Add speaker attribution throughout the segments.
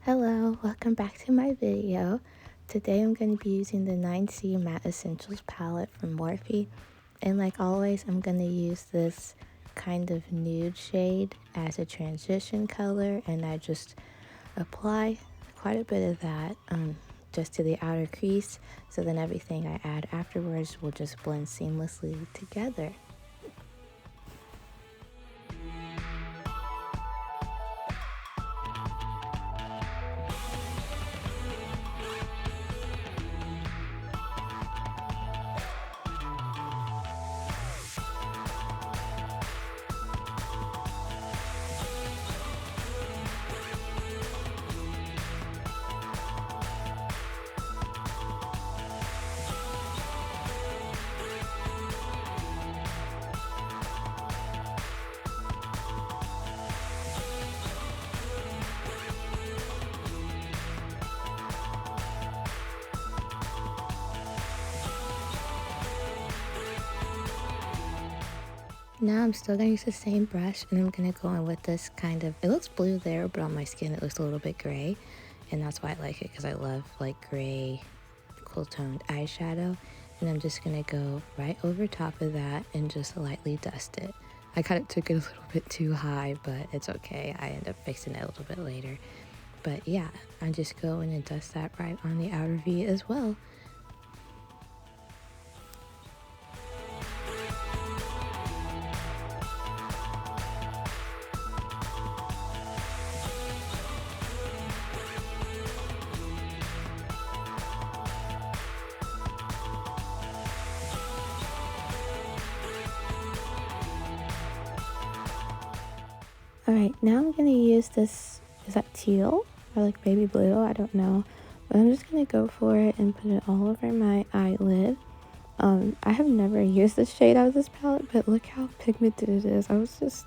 Speaker 1: Hello, welcome back to my video. Today I'm going to be using the 9C Matte Essentials palette from Morphe. And like always, I'm going to use this kind of nude shade as a transition color. And I just apply quite a bit of that just to the outer crease. So then everything I add afterwards will just blend seamlessly together. Now I'm still going to use the same brush, and I'm going to go in with this kind of, it looks blue there, but on my skin it looks a little bit gray. And that's why I like it, because I love like gray, cool toned eyeshadow. And I'm just going to go right over top of that and just lightly dust it. I kind of took it a little bit too high, but it's okay. I end up fixing it a little bit later. But yeah, I just go in and dust that right on the outer V as well. Alright, now I'm going to use this, is that teal? Or like baby blue? I don't know. But I'm just going to go for it and put it all over my eyelid. I have never used this shade out of this palette, but look how pigmented it is. I was just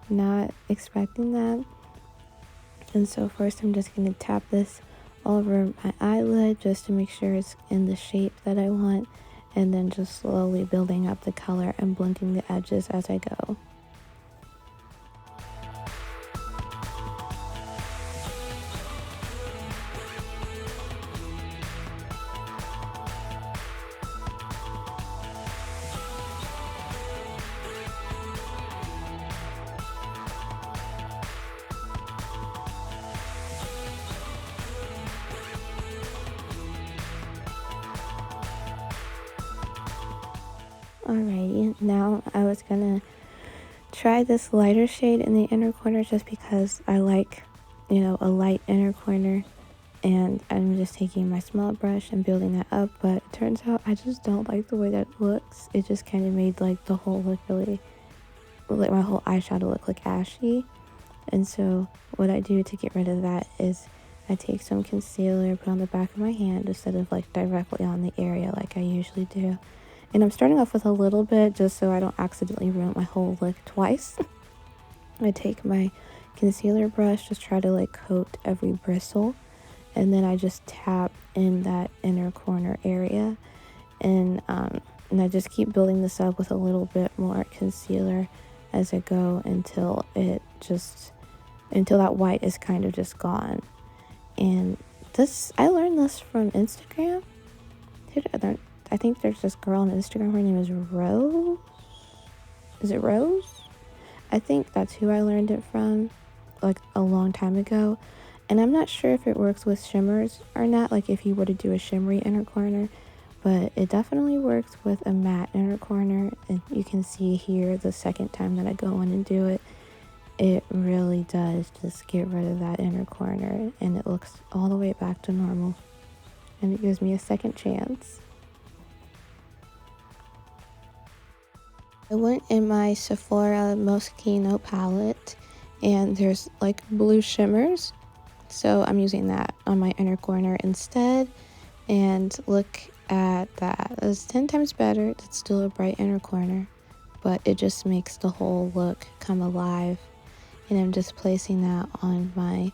Speaker 1: not expecting that. And so first I'm just going to tap this all over my eyelid just to make sure it's in the shape that I want. And then just slowly building up the color and blending the edges as I go. Alrighty, now I was gonna try this lighter shade in the inner corner just because I like, a light inner corner, and I'm just taking my small brush and building that up, but it turns out I just don't like the way that it looks. It just kind of made like the whole look really, like my whole eyeshadow look like ashy. And so what I do to get rid of that is I take some concealer, put on the back of my hand instead of like directly on the area like I usually do. And I'm starting off with a little bit just so I don't accidentally ruin my whole look twice. I take my concealer brush, just try to like coat every bristle, and then I just tap in that inner corner area, and I just keep building this up with a little bit more concealer as I go until that white is kind of just gone. And I learned this from Instagram. I think there's this girl on Instagram, her name is Rose. Is it Rose? I think that's who I learned it from, like a long time ago. And I'm not sure if it works with shimmers or not, like if you were to do a shimmery inner corner, but it definitely works with a matte inner corner. And you can see here the second time that I go in and do it, it really does just get rid of that inner corner, and it looks all the way back to normal. And it gives me a second chance. I went in my Sephora Moschino palette, and there's like blue shimmers, so I'm using that on my inner corner instead. And look at that, it's 10 times better. It's still a bright inner corner, but it just makes the whole look come alive. And I'm just placing that on my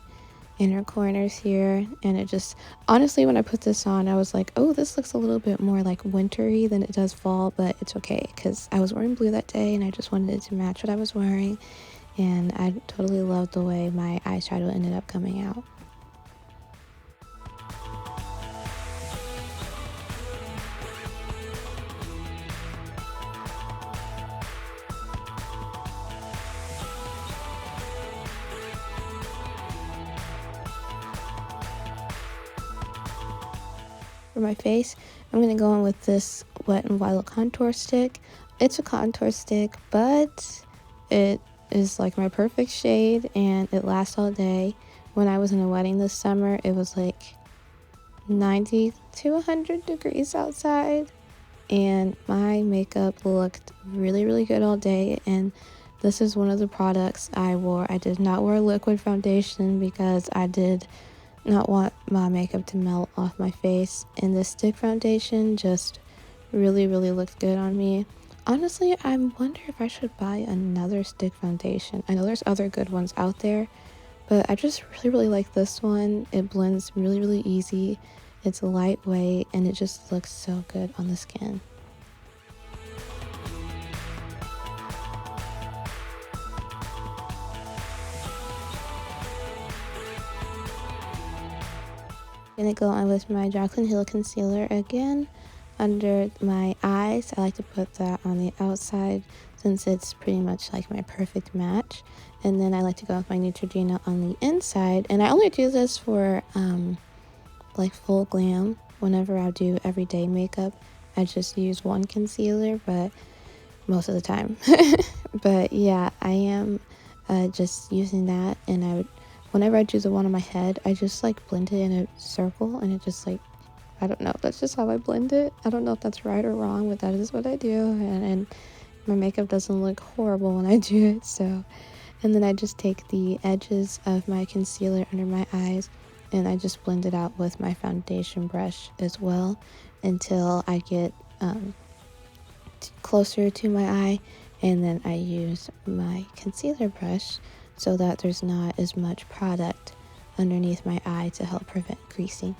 Speaker 1: inner corners here, and it just, honestly, when I put this on, I was like, oh, this looks a little bit more like wintry than it does fall, but it's okay because I was wearing blue that day and I just wanted it to match what I was wearing, and I totally loved the way my eyeshadow ended up coming out. for my face, I'm going to go in with this Wet n Wild contour stick. It's a contour stick, but it is like my perfect shade and it lasts all day. When I was in a wedding this summer, it was like 90 to 100 degrees outside, and my makeup looked really, really good all day. And this is one of the products I wore. I did not wear liquid foundation because I did not want my makeup to melt off my face, and this stick foundation just really, really looked good on me. Honestly, I wonder if I should buy another stick foundation. I know there's other good ones out there, but I just really, really like this one. It blends really, really easy. It's lightweight and it just looks so good on the skin. I'm gonna go on with my Jaclyn Hill concealer again under my eyes. I like to put that on the outside since it's pretty much like my perfect match. And then I like to go with my Neutrogena on the inside. And I only do this for like full glam. Whenever I do everyday makeup, I just use one concealer, but most of the time. But yeah, I am just using that, and whenever I do the one on my head, I just like blend it in a circle, and it just like, I don't know, that's just how I blend it. I don't know if that's right or wrong, but that is what I do, and my makeup doesn't look horrible when I do it. So, and then I just take the edges of my concealer under my eyes and I just blend it out with my foundation brush as well until I get closer to my eye, and then I use my concealer brush so that there's not as much product underneath my eye to help prevent creasing.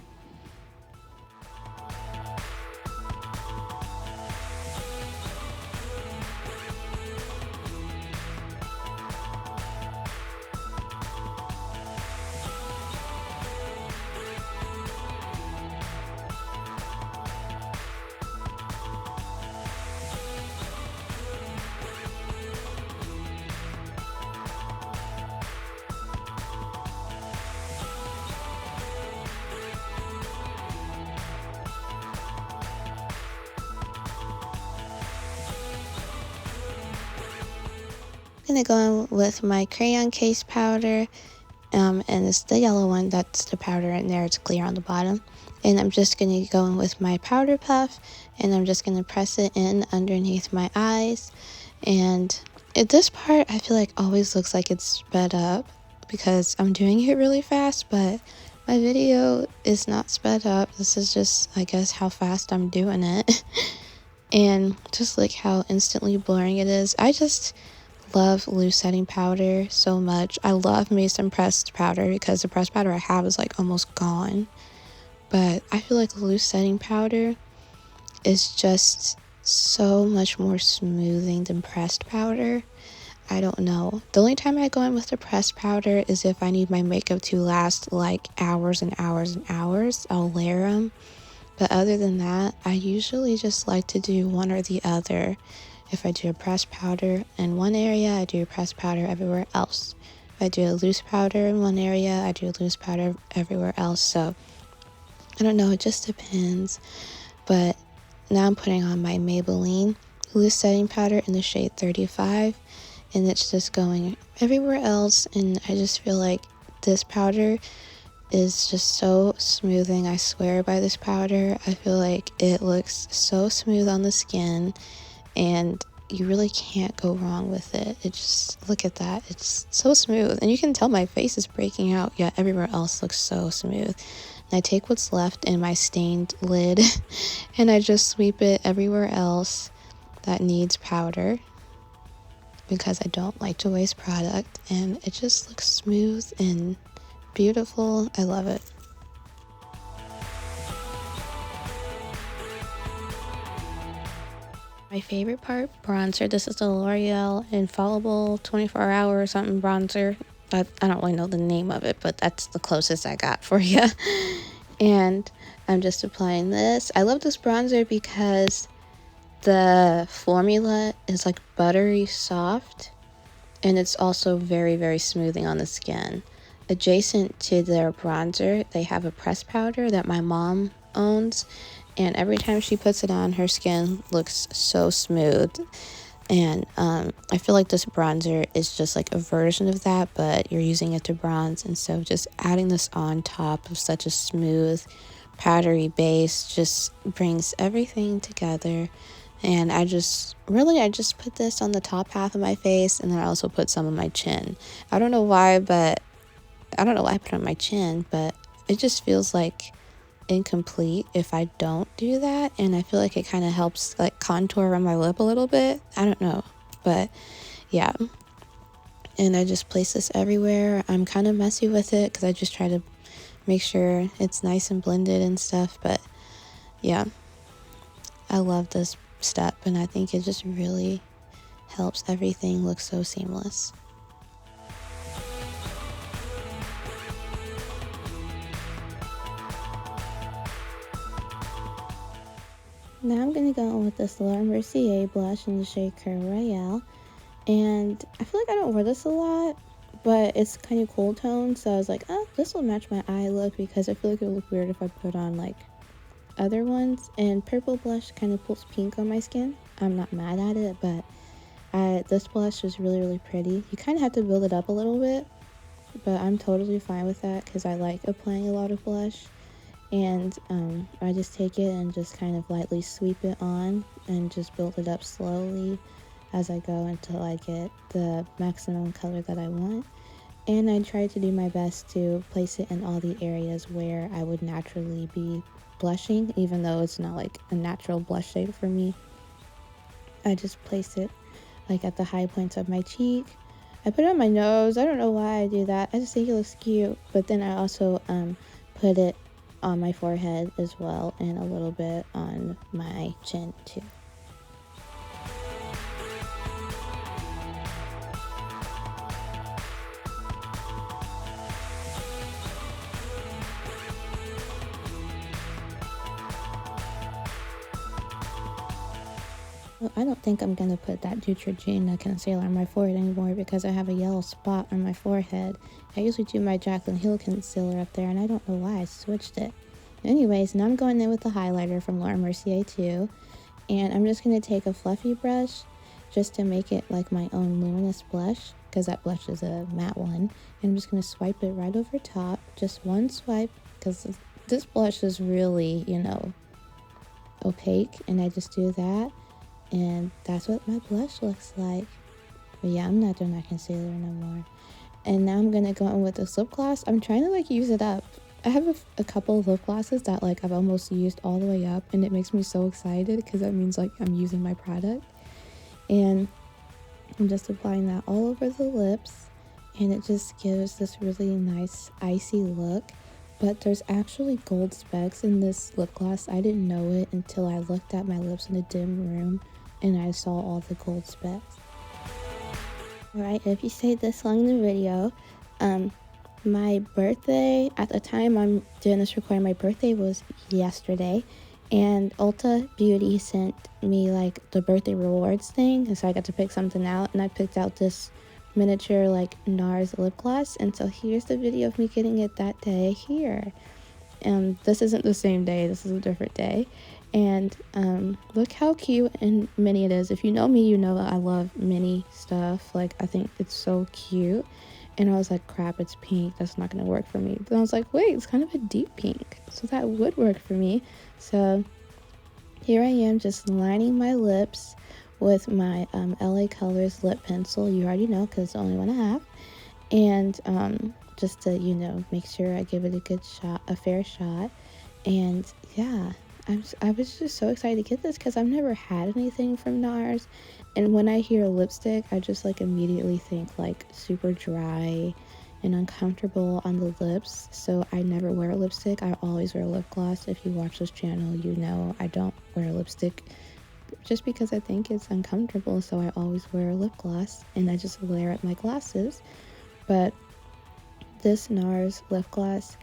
Speaker 1: I'm gonna go in with my crayon case powder, and it's the yellow one. That's the powder in there. It's clear on the bottom. And I'm just gonna go in with my powder puff, and I'm just gonna press it in underneath my eyes. And at this part, I feel like always looks like it's sped up because I'm doing it really fast, but my video is not sped up. This is just, I guess, how fast I'm doing it. And just like how instantly blurring it is. I just love loose setting powder so much. I love me some pressed powder because the pressed powder I have is like almost gone. But I feel like loose setting powder is just so much more smoothing than pressed powder. I don't know. The only time I go in with the pressed powder is if I need my makeup to last like hours and hours and hours. I'll layer them. But other than that, I usually just like to do one or the other. If I do a pressed powder in one area, I do a pressed powder everywhere else. If I do a loose powder in one area, I do a loose powder everywhere else. So, I don't know, it just depends. But now I'm putting on my Maybelline loose setting powder in the shade 35. And it's just going everywhere else. And I just feel like this powder is just so smoothing. I swear by this powder. I feel like it looks so smooth on the skin. And you really can't go wrong with it. It just, look at that. It's so smooth. And you can tell my face is breaking out, yet everywhere else looks so smooth. And I take what's left in my stained lid and I just sweep it everywhere else that needs powder because I don't like to waste product. And it just looks smooth and beautiful. I love it. My favorite part, bronzer. This is the L'Oreal Infallible 24 hour or something bronzer. I don't really know the name of it, but that's the closest I got for you. And I'm just applying this. I love this bronzer because the formula is like buttery soft, and it's also very, very smoothing on the skin. Adjacent to their bronzer, they have a pressed powder that my mom owns, and every time she puts it on, her skin looks so smooth. And I feel like this bronzer is just like a version of that, but you're using it to bronze. And so just adding this on top of such a smooth, powdery base just brings everything together. And I just put this on the top half of my face, and then I also put some on my chin. I don't know why I put it on my chin, but it just feels like incomplete if I don't do that, and I feel like it kind of helps like contour around my lip a little bit. I don't know, but yeah. And I just place this everywhere. I'm kind of messy with it because I just try to make sure it's nice and blended and stuff, but yeah, I love this step, and I think it just really helps everything look so seamless. Now I'm going to go in with this Laura Mercier blush in the shade Curve Royale. And I feel like I don't wear this a lot, but it's kind of cool tone. So I was like, oh, this will match my eye look, because I feel like it would look weird if I put on like other ones. And purple blush kind of pulls pink on my skin. I'm not mad at it, but this blush is really, really pretty. You kind of have to build it up a little bit, but I'm totally fine with that because I like applying a lot of blush. And I just take it and just kind of lightly sweep it on and just build it up slowly as I go until I get the maximum color that I want. And I try to do my best to place it in all the areas where I would naturally be blushing, even though it's not like a natural blush shade for me. I just place it like at the high points of my cheek. I put it on my nose. I don't know why I do that. I just think it looks cute. But then I also put it on my forehead as well, and a little bit on my chin too. Well, I don't think I'm gonna put that Neutrogena concealer on my forehead anymore because I have a yellow spot on my forehead. I usually do my Jaclyn Hill concealer up there, and I don't know why I switched it. Anyways, now I'm going in with the highlighter from Laura Mercier too, and I'm just gonna take a fluffy brush just to make it like my own luminous blush, because that blush is a matte one. And I'm just gonna swipe it right over top, just one swipe, because this blush is really, opaque, and I just do that. And that's what my blush looks like. But yeah, I'm not doing that concealer no more. And now I'm gonna go in with this lip gloss. I'm trying to like use it up. I have a couple of lip glosses that like I've almost used all the way up, and it makes me so excited because that means like I'm using my product. And I'm just applying that all over the lips, and it just gives this really nice icy look. But there's actually gold specks in this lip gloss. I didn't know it until I looked at my lips in a dim room and I saw all the gold specks. Alright, if you stayed this long in the video, my birthday, at the time I'm doing this recording, my birthday was yesterday, and Ulta Beauty sent me like the birthday rewards thing, and so I got to pick something out, and I picked out this miniature like NARS lip gloss, and so here's the video of me getting it that day here. This isn't the same day, this is a different day. And look how cute and mini it is. If you know me, you know that I love mini stuff. Like, I think it's so cute. And I was like, crap, it's pink, that's not gonna work for me. But I was like, wait, it's kind of a deep pink, so that would work for me. So here I am, just lining my lips with my LA Colors lip pencil. You already know because it's the only one I have. And just to, make sure I give it a good shot, a fair shot. And yeah, I was just so excited to get this because I've never had anything from NARS. And when I hear lipstick, I just like immediately think like super dry and uncomfortable on the lips. So I never wear lipstick. I always wear lip gloss. If you watch this channel, you know I don't wear lipstick just because I think it's uncomfortable. So I always wear lip gloss, and I just layer up my glasses. But this NARS lip gloss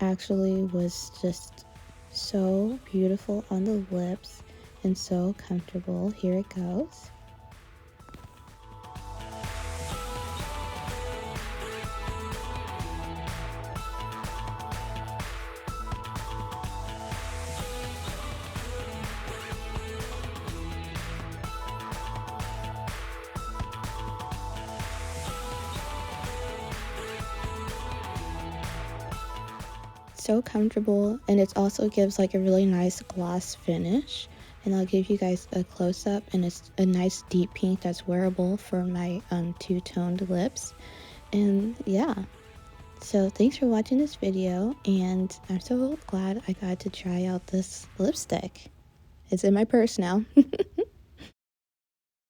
Speaker 1: actually was just so beautiful on the lips and so comfortable. Here it goes. so comfortable, and it also gives like a really nice gloss finish. And I'll give you guys a close-up, and it's a nice deep pink that's wearable for my two-toned lips. And yeah, so thanks for watching this video, and I'm so glad I got to try out this lipstick. It's in my purse now.